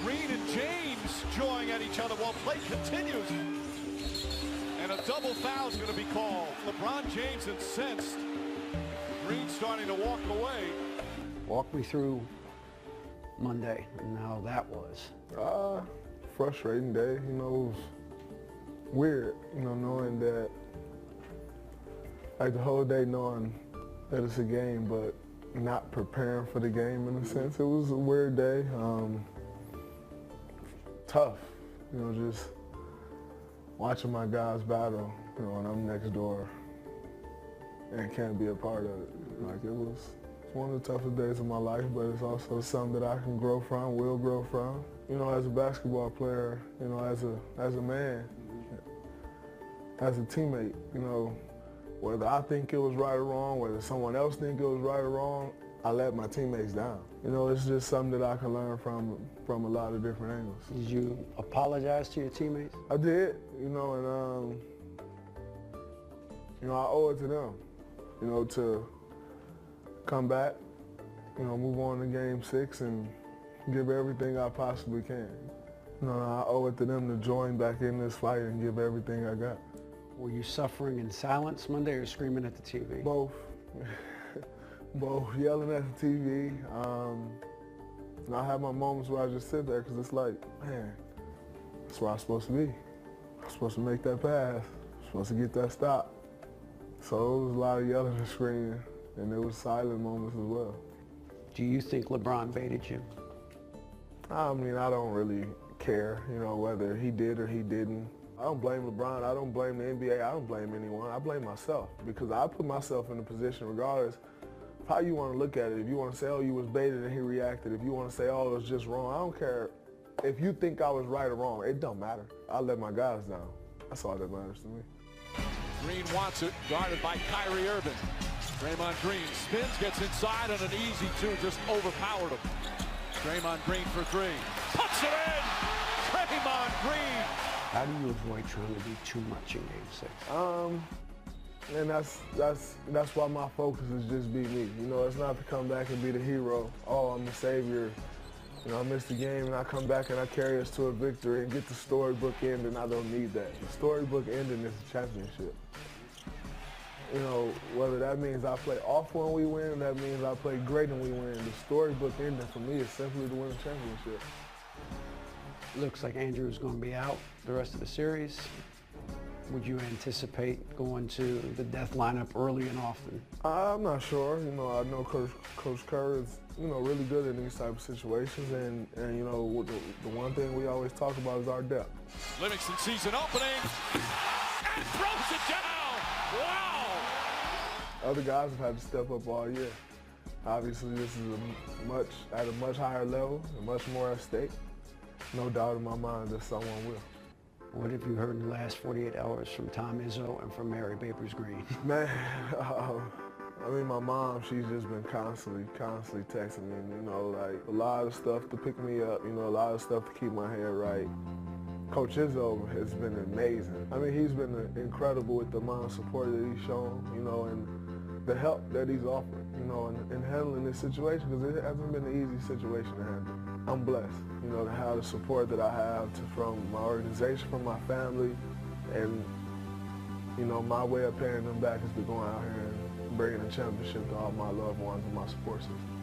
Green and James jawing at each other while play continues. And a double foul is going to be called. LeBron James incensed. Green starting to walk away. Walk me through Monday and how that was. Frustrating day, it was weird, knowing that, like the whole day knowing that it's a game, but not preparing for the game in a sense. It was a weird day, tough, just watching my guys battle, and I'm next door and can't be a part of it. Like it's one of the toughest days of my life, but it's also something that I can grow from, will grow from. As a basketball player, as a man, as a teammate, whether I think it was right or wrong, whether someone else think it was right or wrong, I let my teammates down. It's just something that I can learn from a lot of different angles. Did you apologize to your teammates? I did, and I owe it to them, to come back, move on to Game 6 and give everything I possibly can. I owe it to them to join back in this fight and give everything I got. Were you suffering in silence Monday or screaming at the TV? Both. Both, yelling at the TV. And I have my moments where I just sit there because it's like, man, that's where I'm supposed to be. I'm supposed to make that pass. I'm supposed to get that stop. So it was a lot of yelling and screaming, and there was silent moments as well. Do you think LeBron baited you? I mean, I don't really care, whether he did or he didn't. I don't blame LeBron. I don't blame the NBA. I don't blame anyone. I blame myself because I put myself in a position regardless of how you want to look at it. If you want to say, oh, you was baited and he reacted. If you want to say, oh, it was just wrong. I don't care. If you think I was right or wrong, it don't matter. I let my guys down. That's all that matters to me. Green wants it, guarded by Kyrie Irving. Draymond Green spins, gets inside, and an easy two just overpowered him. Draymond Green for three. Puts it in! Draymond Green! How do you avoid trying to be too much in Game 6? And that's why my focus is just be me. It's not to come back and be the hero. Oh, I'm the savior. I missed the game and I come back and I carry us to a victory and get the storybook ending. I don't need that. The storybook ending is a championship. Whether that means I play off when we win, or that means I play great and we win. The storybook ending for me is simply to win a championship. Looks like Andrew's going to be out the rest of the series. Would you anticipate going to the death lineup early and often? I'm not sure. I know Coach Kerr is, really good in these type of situations, and the one thing we always talk about is our depth. Livingston sees an opening and throws it down. Wow! Other guys have had to step up all year. Obviously, this is at a much higher level and much more at stake. No doubt in my mind that someone will. What have you heard in the last 48 hours from Tom Izzo and from Mary Babers Green? Man, my mom, she's just been constantly texting me, like a lot of stuff to pick me up, a lot of stuff to keep my head right. Coach Izzo has been amazing. He's been incredible with the amount of support that he's shown, and the help that he's offered, in handling this situation, because it hasn't been an easy situation to handle. I'm blessed, to have the support that I have from my organization, from my family, and, my way of paying them back is to go out here and bringing a championship to all my loved ones and my support system.